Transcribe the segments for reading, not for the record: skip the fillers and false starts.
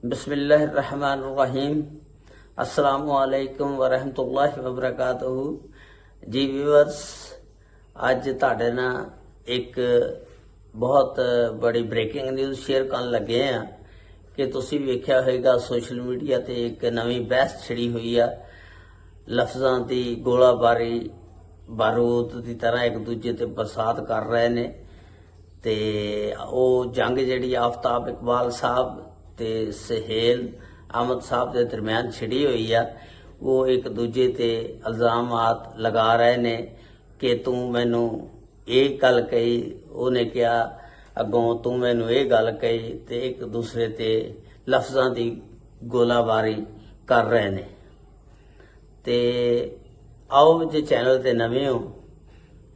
बिस्मिल्लाहिर्रहमानिर्रहीम। अस्सलामुअलैकुम वरहमतुल्लाहि वबरकातुहू। जी व्यूअर्स, अज तुहाडे नाल एक बहुत बड़ी ब्रेकिंग न्यूज़ शेयर करन लगे हैं कि तुसीं वेख्या होएगा सोशल मीडिया ते एक नवीं बहस छिड़ी हुई आ। लफ्ज़ां दी गोलाबारी बारूद की तरह एक दूजे ते बरसात कर रहे ने ते ਉਹ जंग जिहड़ी आफ्ताब इकबाल साहब ते सहेल अहमद साहब के दरम्यान छिड़ी हुई आ। वो एक दूजे ते इल्जामात लगा रहे ने कि तू मैनू ये गल कही, उन्हें कहा अगों तू मैनू ये गल कही, ते एक दूसरे ते लफ्ज़ां की गोलाबारी कर रहे ने। ते आओ जे चैनल ते नवे हो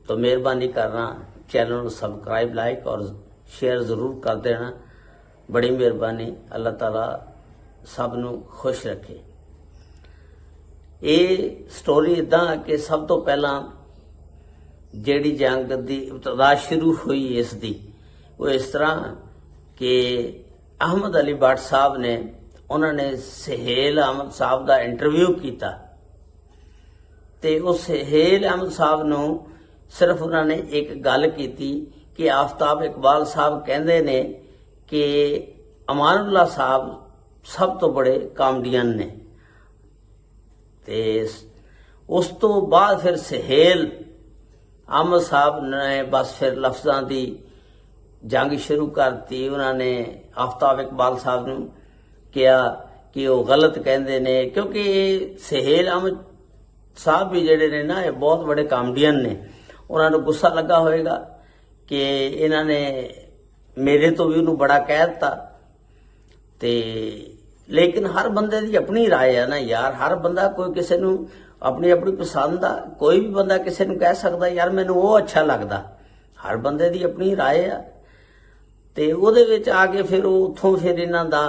तो मेहरबानी करना चैनल को सबसक्राइब लाइक और शेयर जरूर कर देना, बड़ी मेहरबानी। अल्लाह ताला सब नू खुश रखे। ये स्टोरी इदा कि सब तो पहला जिहड़ी जंग की इब्तदा शुरू हुई इसकी वो इस तरह कि अहमद अली भट्ट साहब ने उन्होंने सहेल अहमद साहब का इंटरव्यू किया ते उस सहेल अहमद साहब नू सिर्फ उन्होंने एक गल की कि आफ्ताब इकबाल साहब कहते ने कि अमानुल्लाह साहब सब तो बड़े कामडियन ने। ते उस तो बाद फिर सहेल अहमद साहब ने बस फिर लफ्ज़ां की जंग शुरू करती। उन्होंने आफ्ताब इकबाल साहब ने कहा कि वो गलत कहते ने, क्योंकि सहेल अहमद साहब भी जिहड़े ने ना ये बहुत बड़े कामडियन ने। उन्होंने गुस्सा लगा होएगा कि इन्होंने मेरे तो भी उन्होंने बड़ा कह दिता। ते लेकिन हर बंदे की अपनी राय है ना यार, हर बंदा कोई किसी नू अपनी अपनी पसंद आ। कोई भी बंदा किसी नू कह सकता यार मैनू वो अच्छा लगता, हर बंदे की अपनी राय है। ते उहदे विच आके फिर उत्थों फिर इन्हां दा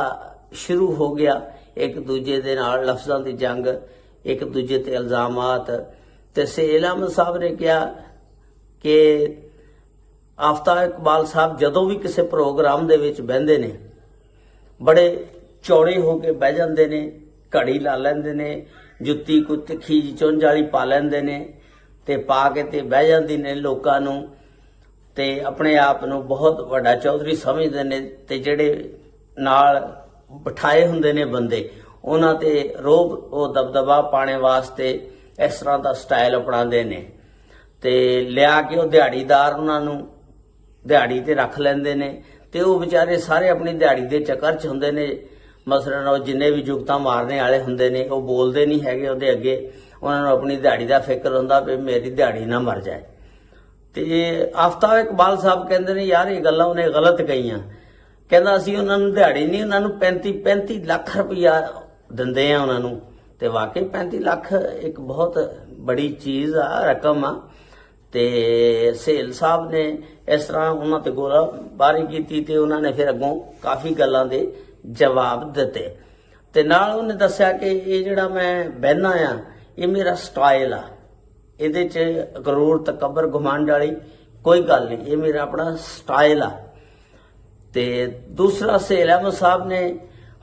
शुरू हो गया एक दूजे दे नाल लफ्ज़ां दी जंग, एक दूजे ते इल्जामात। ते सहेल अहमद साहब ने कहा कि आफ्ताब इकबाल साहब जदों भी किसी प्रोग्राम दे विच बहिंदे ने बड़े चौड़े होके बह जाते ने, घड़ी ला लेंदे ने, जुत्ती कोई तिखी जी चुंझ वाली पा लेंदे ने ते पा के ते बह जांदी ने लोकां नूं ते अपने आप नूं बहुत वड्डा चौधरी समझदे ने। ते जिहड़े नाल बिठाए हुंदे ने बंदे उन्हां ते रोब वो दबदबा पाने वास्ते इस तरह का स्टाइल अपनाते ने ते लिया के वो दिहाड़ीदार उन्होंने दिहाड़ी ते रख लेंदे ने ते वो बेचारे सारे अपनी दिहाड़ी के चक्कर च हुंदे ने। मसलन वो जिन्ने भी जुगतां मारने वाले हुंदे ने वो बोलते नहीं हैगे उहदे अगे, उन्होंने अपनी दिहाड़ी का फिक्र हुंदा भी मेरी दिहाड़ी ना मर जाए। ते आफ्ताब इकबाल साहब कहते हैं यार ये गल्लां उन्हें गलत कहियां। कहंदा असीं उन्होंने दिहाड़ी नहीं, उन्होंने 35 लाख रुपया दिंदे आ उन्होंने। ते वाकई 35 लाख एक बहुत बड़ी चीज़ आ, रकम आ। ते सहेल साहब ने इस तरह उन्होंने ते गोलाबारी की ते उन्होंने फिर अगों काफ़ी गल्लां दे जवाब दिते। ते नाल उन्हें दस्सिया कि ये जिहड़ा मैं बहना आ ये मेरा स्टाइल आ, इहदे च गरूर तकबर घुमंड वाली कोई गल नहीं, ये मेरा अपना स्टाइल आ। ते दूसरा सहेल अहमद साहब ने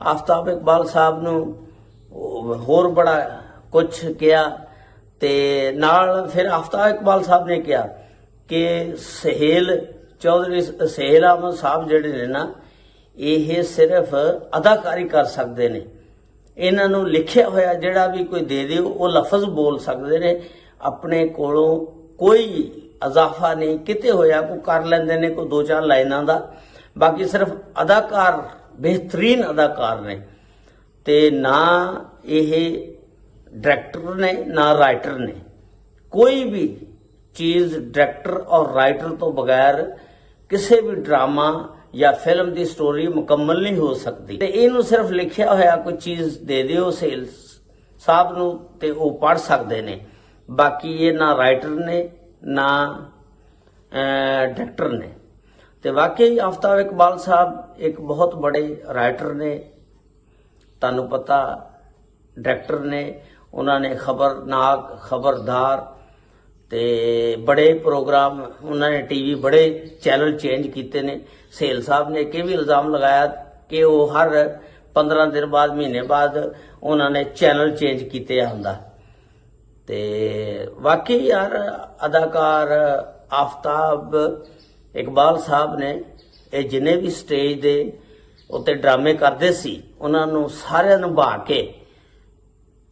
आफ्ताब इकबाल साहब नूं होर बड़ा कुछ कहा ते नाल फिर आफ्ताब इकबाल साहब ने कहा कि सहेल चौधरी सहेल अहमद साहब जिहड़े ने ना ये सिर्फ अदाकारी कर सकते ने, इन्हां नूं लिखिया होया जिहड़ा भी कोई दे दे वो लफज बोल सकते ने, अपने कोलों कोई इजाफा नहीं किते होया कोई कर लैंदे ने कोई 2-4 लाइनां दा, बाकी सिर्फ अदाकार बेहतरीन अदाकार ने। ते ना ये डायरैक्टर ने ना राइटर ने, कोई भी चीज़ डायरैक्टर और राइटर तो बगैर किसी भी ड्रामा या फिल्म की स्टोरी मुकम्मल नहीं हो सकती। ते इनू सिर्फ लिखिया होया कोई चीज़ दे दिओ सहेल साहब नूं ते वो पढ़ सकते ने, बाकी ये ना राइटर ने ना डायरैक्टर ने। ते वाकई आफ्ताब इकबाल साहब एक बहुत बड़े राइटर ने, तुहानू पता डायरैक्टर ने, उन्होंने खबरनाक खबरदार ते बड़े प्रोग्राम उन्होंने टीवी बड़े चैनल चेंज किए ने। सहेल साहब ने एक भी इल्ज़ाम लगाया कि वो हर 15 ਦਿਨ ਬਾਅਦ, ਮਹੀਨੇ ਬਾਅਦ ਉਹਨਾਂ ਨੇ ਚੈਨਲ ਚੇਂਜ ਕੀਤੇ ਹੁੰਦਾ। ਤੇ ਵਾਕਈ ਯਾਰ ਅਦਾਕਾਰ ਆਫਤਾਬ ਇਕਬਾਲ ਸਾਹਿਬ ਨੇ ਇਹ ਜਿੰਨੇ ਵੀ ਸਟੇਜ ਦੇ ਉੱਤੇ ਡਰਾਮੇ ਕਰਦੇ ਸੀ ਉਹਨਾਂ ਨੂੰ ਸਾਰਿਆਂ ਨੂੰ ਨਿਭਾ ਕੇ,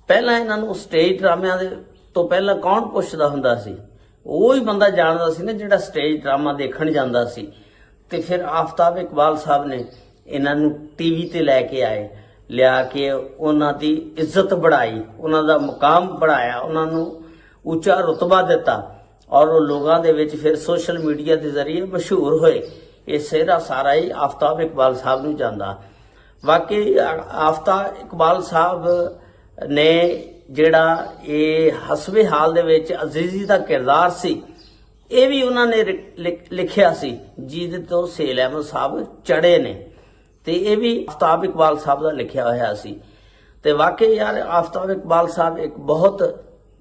ਪਹਿਲਾਂ ਇਹਨਾਂ ਨੂੰ ਸਟੇਜ ਡਰਾਮਿਆਂ ਦੇ ਤੋਂ ਪਹਿਲਾਂ ਕੌਣ ਪੁੱਛਦਾ ਹੁੰਦਾ ਸੀ? ਉਹ ਹੀ ਬੰਦਾ ਜਾਣਦਾ ਸੀ ਨਾ ਜਿਹੜਾ ਸਟੇਜ ਡਰਾਮਾ ਦੇਖਣ ਜਾਂਦਾ ਸੀ। ਤੇ ਫਿਰ ਆਫਤਾਬ ਇਕਬਾਲ ਸਾਹਿਬ ਨੇ ਇਹਨਾਂ ਨੂੰ ਟੀਵੀ ਤੇ ਲੈ ਕੇ ਆਏ, ਲਿਆ ਕੇ ਉਹਨਾਂ ਦੀ ਇੱਜ਼ਤ बढ़ाई, ਉਹਨਾਂ ਦਾ ਮੁਕਾਮ बढ़ाया, ਉਹਨਾਂ ਨੂੰ ਉੱਚਾ ਰੁਤਬਾ ਦਿੱਤਾ ਔਰ ਉਹ ਲੋਕਾਂ ਦੇ ਵਿੱਚ ਫਿਰ ਸੋਸ਼ਲ ਮੀਡੀਆ ਦੇ ਜ਼ਰੀਏ ਮਸ਼ਹੂਰ ਹੋਏ। ਇਹ ਸਿਹਰਾ ਸਾਰਾ ਹੀ ਆਫਤਾਬ ਇਕਬਾਲ ਸਾਹਿਬ ਨੂੰ ਜਾਂਦਾ। ਵਾਕਈ ਆਫਤਾਬ ਇਕਬਾਲ ਸਾਹਿਬ ਨੇ ਜਿਹੜਾ ਇਹ ਹਸਬੇ ਹਾਲ ਦੇ ਵਿੱਚ ਅਜ਼ੀਜ਼ੀ ਦਾ ਕਿਰਦਾਰ ਸੀ, ਇਹ ਵੀ ਉਹਨਾਂ ਨੇ ਲਿਖਿਆ ਸੀ, ਜਿਹਦੇ ਤੋਂ ਸੇਲ ਅਹਿਮਦ ਸਾਹਿਬ ਚੜੇ ਨੇ, ਤੇ ਇਹ ਵੀ ਆਫਤਾਬ ਇਕਬਾਲ ਸਾਹਿਬ ਦਾ ਲਿਖਿਆ ਹੋਇਆ ਸੀ। ਤੇ ਵਾਕਈ ਯਾਰ ਆਫਤਾਬ ਇਕਬਾਲ ਸਾਹਿਬ ਇੱਕ ਬਹੁਤ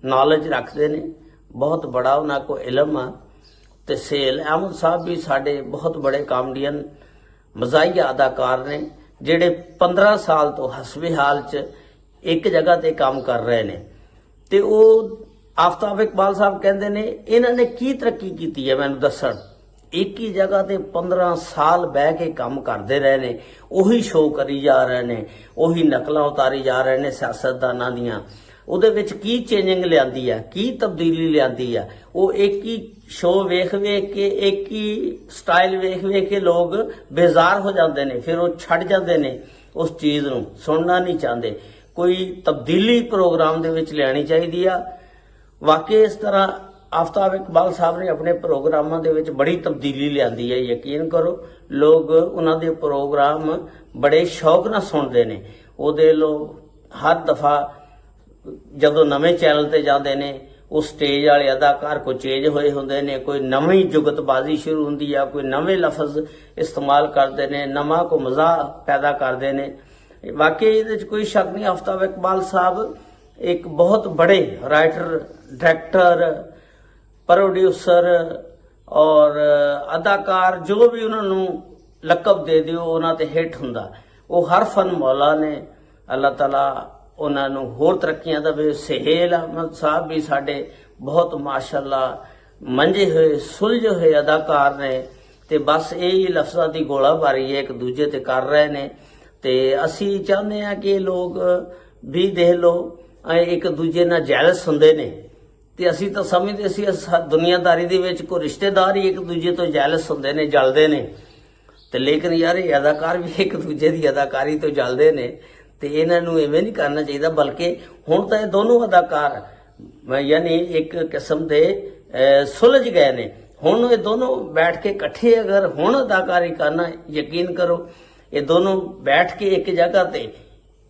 ਨੌਲੇਜ ਰੱਖਦੇ ਨੇ, ਬਹੁਤ ਬੜਾ ਉਹਨਾਂ ਕੋਲ ਇਲਮ ਆ। ਤੇ ਸੇਲ ਅਹਿਮਦ ਸਾਹਿਬ ਵੀ ਸਾਡੇ ਬਹੁਤ ਬੜੇ ਕਾਮੇਡੀਅਨ, ਮਜ਼ਾਹੀਆ ਅਦਾਕਾਰ ਨੇ, ਜਿਹੜੇ 15 ਸਾਲ ਤੋਂ ਹਸਬੇ ਹਾਲ 'ਚ ਇੱਕ ਜਗ੍ਹਾ ਤੇ ਕੰਮ ਕਰ ਰਹੇ ਨੇ। ਤੇ ਉਹ ਆਫਤਾਬ ਇਕਬਾਲ ਸਾਹਿਬ ਕਹਿੰਦੇ ਨੇ ਇਹਨਾਂ ਨੇ ਕੀ ਤਰੱਕੀ ਕੀਤੀ ਹੈ ਮੈਨੂੰ ਦੱਸਣ। ਇੱਕ ਹੀ ਜਗ੍ਹਾ ਤੇ 15 ਸਾਲ ਬਹਿ ਕੇ ਕੰਮ ਕਰਦੇ ਰਹੇ ਨੇ, ਉਹੀ ਸ਼ੋਅ ਕਰੀ ਜਾ ਰਹੇ ਨੇ, ਉਹੀ ਨਕਲਾਂ ਉਤਾਰੀ ਜਾ ਰਹੇ ਨੇ ਸਿਆਸਤਦਾਨਾਂ ਦੀਆਂ। ਉਹਦੇ ਵਿੱਚ ਕੀ ਚੇਂਜਿੰਗ ਲਿਆਂਦੀ ਆ, ਕੀ ਤਬਦੀਲੀ ਲਿਆਂਦੀ ਆ? ਉਹ ਇੱਕ ਹੀ ਸ਼ੋਅ ਵੇਖ ਵੇਖ ਕੇ, ਇੱਕ ਹੀ ਸਟਾਈਲ ਵੇਖ ਵੇਖ ਕੇ ਲੋਕ ਬੇਜ਼ਾਰ ਹੋ ਜਾਂਦੇ ਨੇ, ਫਿਰ ਉਹ ਛੱਡ ਜਾਂਦੇ ਨੇ ਉਸ ਚੀਜ਼ ਨੂੰ, ਸੁਣਨਾ ਨਹੀਂ ਚਾਹੁੰਦੇ। ਕੋਈ ਤਬਦੀਲੀ ਪ੍ਰੋਗਰਾਮ ਦੇ ਵਿੱਚ ਲਿਆਣੀ ਚਾਹੀਦੀ ਆ। ਵਾਕਈ ਇਸ ਤਰ੍ਹਾਂ ਆਫਤਾਬ ਇਕਬਾਲ ਸਾਹਿਬ ਨੇ ਆਪਣੇ ਪ੍ਰੋਗਰਾਮਾਂ ਦੇ ਵਿੱਚ ਬੜੀ ਤਬਦੀਲੀ ਲਿਆਂਦੀ ਹੈ। ਯਕੀਨ ਕਰੋ ਲੋਕ ਉਹਨਾਂ ਦੇ ਪ੍ਰੋਗਰਾਮ ਬੜੇ ਸ਼ੌਕ ਨਾਲ ਸੁਣਦੇ ਨੇ। ਉਹਦੇ ਲੋਕ ਹਰ ਦਫਾ ਜਦੋਂ ਨਵੇਂ ਚੈਨਲ ਤੇ ਜਾਂਦੇ ਨੇ, ਉਹ ਸਟੇਜ ਵਾਲੇ ਅਦਾਕਾਰ ਕੋਈ ਚੇਂਜ ਹੋਏ ਹੁੰਦੇ ਨੇ, ਕੋਈ ਨਵੀਂ ਜੁਗਤਬਾਜ਼ੀ ਸ਼ੁਰੂ ਹੁੰਦੀ ਆ, ਕੋਈ ਨਵੇਂ ਲਫ਼ਜ਼ ਇਸਤੇਮਾਲ ਕਰਦੇ ਨੇ, ਨਵਾਂ ਕੋ ਮਜ਼ਾ ਪੈਦਾ ਕਰਦੇ ਨੇ। ਵਾਕਈ ਇਹਦੇ 'ਚ ਕੋਈ ਸ਼ੱਕ ਨਹੀਂ, ਆਫਤਾਬ ਇਕਬਾਲ ਸਾਹਿਬ ਇੱਕ ਬਹੁਤ ਬੜੇ ਰਾਈਟਰ, ਡਾਇਰੈਕਟਰ, प्रोड्यूसर और अदाकार, जो भी उन्होंने लकब दे दिओ उन्हां ते हिट हुंदा। वो हर फन मौला ने, अल्लाह ताला उन्होंने होर तरक्कियां देवे। सहेल अहमद साहब भी साडे बहुत माशाअल्लाह मंजे हुए, सुलझे हुए अदाकार ने। ते बस यही लफ्ज़ां दी गोलाबारी है, एक दूजे ते कर रहे ने। ते असी चाहते हैं कि लोग भी देख लो एक दूजे नाल जैलस हुंदे ने। ਤੇ ਅਸੀਂ ਤਾਂ ਸਮਝਦੇ ਸੀ ਦੁਨੀਆਦਾਰੀ ਦੇ ਵਿੱਚ ਕੋਈ ਰਿਸ਼ਤੇਦਾਰ ਹੀ ਇੱਕ ਦੂਜੇ ਤੋਂ ਜੈਲਸ ਹੁੰਦੇ ਨੇ, ਜਲਦੇ ਨੇ। ਤੇ ਲੇਕਿਨ ਯਾਰ ਇਹ ਅਦਾਕਾਰ ਵੀ ਇੱਕ ਦੂਜੇ ਦੀ ਅਦਾਕਾਰੀ ਤੋਂ ਜਲਦੇ ਨੇ। ਤੇ ਇਹਨਾਂ ਨੂੰ ਐਵੇਂ ਨਹੀਂ ਕਰਨਾ ਚਾਹੀਦਾ, ਬਲਕਿ ਹੁਣ ਤਾਂ ਇਹ ਦੋਨੋਂ ਅਦਾਕਾਰ ਯਾਨੀ ਇੱਕ ਕਿਸਮ ਦੇ ਸੁਲਝ ਗਏ ਨੇ। ਹੁਣ ਇਹ ਦੋਨੋਂ ਬੈਠ ਕੇ ਇਕੱਠੇ ਅਗਰ ਹੁਣ ਅਦਾਕਾਰੀ ਕਰਨਾ, ਯਕੀਨ ਕਰੋ ਇਹ ਦੋਨੋਂ ਬੈਠ ਕੇ ਇੱਕ ਜਗ੍ਹਾ ਤੇ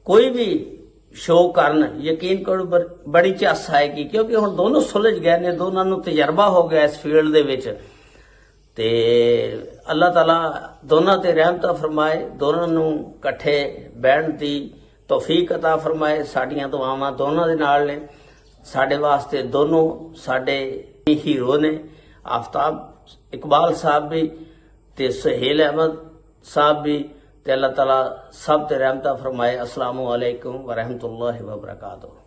ਕੋਈ ਵੀ ਸ਼ੋਅ ਕਰਨ, ਯਕੀਨ ਕਰੋ ਬੜੀ ਝੱਸ ਆਏਗੀ, ਕਿਉਂਕਿ ਹੁਣ ਦੋਨੋਂ ਸੁਲਝ ਗਏ ਨੇ, ਦੋਨਾਂ ਨੂੰ ਤਜਰਬਾ ਹੋ ਗਿਆ ਇਸ ਫੀਲਡ ਦੇ ਵਿੱਚ। ਤੇ ਅੱਲਾਹ ਤਾਲਾ ਦੋਨਾਂ ਤੇ ਰਹਿਮਤ ਫਰਮਾਏ, ਦੋਨਾਂ ਨੂੰ ਇਕੱਠੇ ਬਹਿਣ ਦੀ ਤੌਫੀਕ ਅਤਾ ਫਰਮਾਏ। ਸਾਡੀਆਂ ਦੁਆਵਾਂ ਦੋਨਾਂ ਦੇ ਨਾਲ ਨੇ। ਸਾਡੇ ਵਾਸਤੇ ਦੋਨੋਂ ਸਾਡੇ ਹੀਰੋ ਨੇ, ਆਫਤਾਬ ਇਕਬਾਲ ਸਾਹਿਬ ਵੀ ਤੇ ਸੁਹੇਲ ਅਹਿਮਦ ਸਾਹਿਬ भी। ते अल्लाह ताला सब ते रहमत फरमाए। अस्सलामु अलैकुम व रहमतुल्लाहि व बरकातुहू।